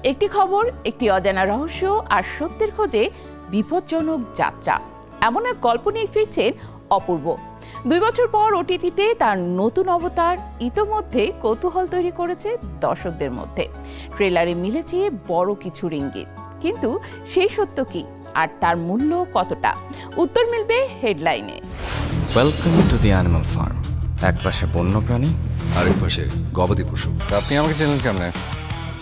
একটি খবর, একটি অজানা রহস্য আর সত্যের খোঁজে বিপজ্জনক যাত্রা, এমন এক গল্প নিয়ে ফিরছেন অপূর্ব। 2 বছর পর ওটিটিতে তার নতুন অবতার ইতোমধ্যে কৌতূহল তৈরি করেছে দর্শকদের মধ্যে। ট্রেলারে মিলেছে বড় কিছুর ইঙ্গিত, কিন্তু সেই সত্য কি আর তার মূল্য কতটা, উত্তর মিলবে হেডলাইনে। Welcome to the animal farm. এক পাশে বন্যপ্রাণী, আরেক পাশে গবাদি পশু। আপনি আমাকে চেনেন কেমনে?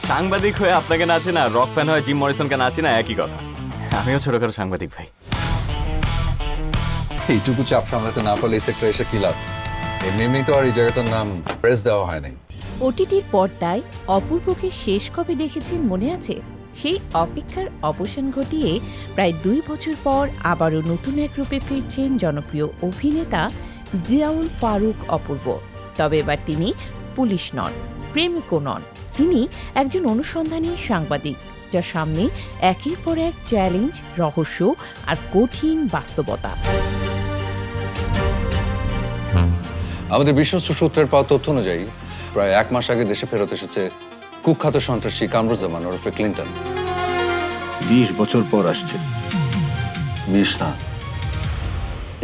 সাংবাদিক হয়ে আপনাকে নাচি না, রক ফ্যান হয়ে জিম মরিসনকে নাচি না, একই কথা। আমিও ছোটখাটো সাংবাদিক ভাই। এইটুকু চাপ সামলাতে না পারলে এই সেক্টরে এসে কি লাভ? এমনি তো আর এই জায়গাটার নাম প্রেস দেওয়া হয় নাই। ওটিটির পর্দায় অপূর্বকে শেষ কবে দেখেছেন মনে আছে? সেই অপেক্ষার অবসান ঘটিয়ে প্রায় 2 বছর পর আবারও নতুন এক রূপে ফিরছেন জনপ্রিয় অভিনেতা জিয়াউল ফারুক অপূর্ব। তবে এবার তিনি পুলিশ নন, প্রেমিকও নন, তিনি একজন অনুসন্ধানী সাংবাদিক, যার সামনে একের পর এক চ্যালেঞ্জ, রহস্য আর কঠিন বাস্তবতা। আমাদের বিশ্বস্ত সূত্রের পাওয়া তথ্য অনুযায়ী প্রায় 1 মাস আগে দেশে ফেরত এসেছে কুখ্যাত সন্ত্রাসী কামরুজ্জামান ওরফে ক্লিন্টন। 20 বছর পর আসছে। 20 না,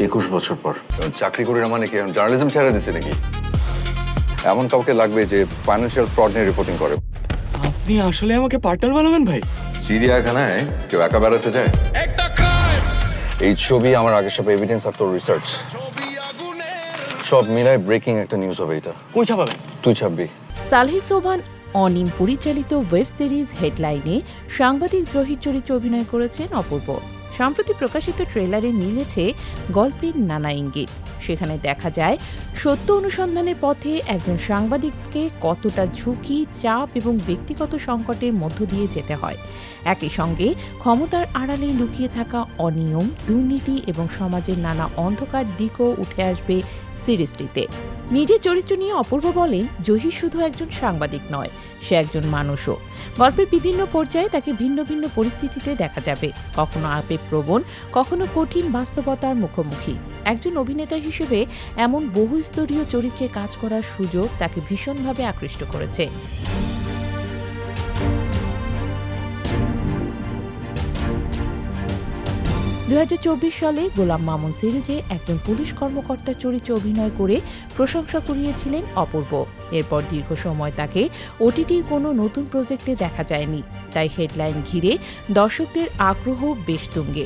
21 বছর পর। চাকরি করে না মানে কি জার্নালিজম ছেড়ে দিছে নাকি? এমন কাউকে লাগবে যে ফাইন্যান্সিয়াল ফ্রড নিয়ে রিপোর্টিং করে। আপনি আসলে আমাকে পার্টনার বানাবেন ভাই? চিড়িয়াখানায় কেউ একা বেড়াতে যায়? এই ছবি, আমার আগের সব এভিডেন্স আর তোর রিসার্চ সব মিলায় ব্রেকিং একটা নিউজ হবে। এটা কই ছাপাবেন? তুই ছাপবি। সালহি সোবহান অনিম পরিচালিত ওয়েব সিরিজ হেডলাইনে সাংবাদিক জহির চরিত্রে অভিনয় করেছেন অপূর্ব। সম্প্রতি প্রকাশিত ট্রেলারে মিলেছে গল্পের নানা ইঙ্গিত। সেখানে দেখা যায় সত্য অনুসন্ধানের পথে একজন সাংবাদিককে কতটা ঝুঁকি, চাপ এবং ব্যক্তিগত সংকটের মধ্য দিয়ে যেতে হয়। একই সঙ্গে ক্ষমতার আড়ালে লুকিয়ে থাকা অনিয়ম, দুর্নীতি এবং সমাজের নানা অন্ধকার দিকও উঠে আসবে সিরিজটিতে। নিজের চরিত্র নিয়ে অপূর্ব বলেন, জহির শুধু একজন সাংবাদিক নয়, সে একজন মানুষও। গল্পের বিভিন্ন পর্যায়ে তাকে ভিন্ন ভিন্ন পরিস্থিতিতে দেখা যাবে, কখনো আবেগপ্রবণ, কখনো কঠিন বাস্তবতার মুখোমুখি। একজন অভিনেতা হিসেবে এমন বহুস্তরীয় চরিত্রে কাজ করার সুযোগ তাকে ভীষণভাবে আকৃষ্ট করেছে। সালে গোলাম মামুন সিরিজে একজন পুলিশ কর্মকর্তার চরিত্রে অভিনয় করে প্রশংসা কুড়িয়েছিলেন অপূর্ব। এরপর দীর্ঘ সময় তাকে ওটিটির কোনো নতুন প্রজেক্টে দেখা যায়নি, তাই হেডলাইন ঘিরে দর্শকদের আগ্রহ বেশ তুঙ্গে।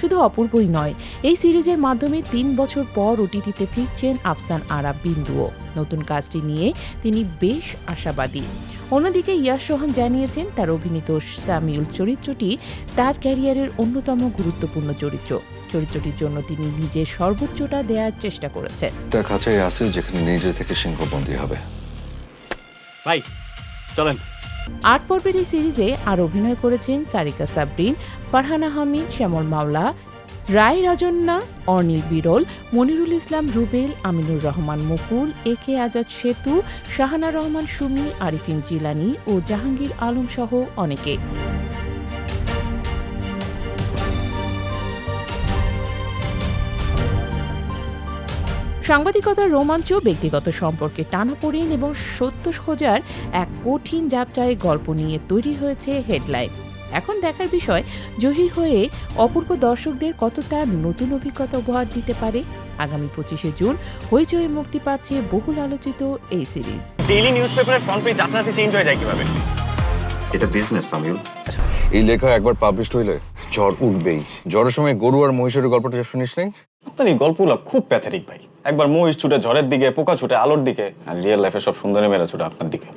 শুধু অপূর্বই নয়, এই সিরিজের মাধ্যমে 3 বছর পর ওটিটিতে ফিরছেন আফসান আরা বিন্দুও। নতুন কাজটি নিয়ে তিনি বেশ আশাবাদী। অন্যদিকে ইয়াশ রোহান জানিয়েছেন, তার অভিনীত স্যামিউল চরিত্রটি তার ক্যারিয়ারের অন্যতম গুরুত্বপূর্ণ চরিত্রটির জন্য তিনি নিজের সর্বোচ্চটা দেওয়ার চেষ্টা করেছেন। তার কাছে আছে যেখানে নিজে থেকে সিংহবন্দী হবে। ভাই চলেন। 8 পর্বের এই সিরিজে আর অভিনয় করেছেন সারিকা সাবরিন, ফারহানা হামিদ, শ্যামল মাওলা, রায় রাজন্না, অর্নিল বিরল, মনিরুল ইসলাম রুবেল, আমিনুর রহমান মুকুল, একে আজাদ সেতু, শাহানা রহমান সুমি, আরিফিন জিলানি ও জাহাঙ্গীর আলম সহ অনেকে। সাংবাদিকতার রোমাঞ্চ, ব্যক্তিগত সম্পর্কে টানাপোড়েন এবং সত্য খোঁজার এক কঠিন যাত্রায় গল্প নিয়ে তৈরি হয়েছে হেডলাইন। এখন দেখার বিষয়, জহির হয়ে অপূর্ব দর্শকদের কতটা নতুন অভিজ্ঞতা উপহার দিতে পারে। আগামী 25শে জুন হইচই মুক্তি পাচ্ছে বহুল আলোচিত এই সিরিজ। ডেইলি নিউজপেপারের ফ্রন্ট পেজ যাত্রাতে চেঞ্জ হয়ে যায় কিভাবে? এটা বিজনেস সামিউল। এই লেখা একবার পাবলিশড হইলে ঝড় উঠবেই। ঝড়ের সময় গরু আর মহিষের গল্পটা শুনিস নাই? আপনার এই গল্পগুলো খুব প্যাথেটিক ভাই। একবার মহিষ ছুটে ঝড়ের দিকে, পোকা ছুটে আলোর দিকে, আর রিয়েল লাইফে সব সুন্দরী মেয়েরা ছুটে আপনার দিকে।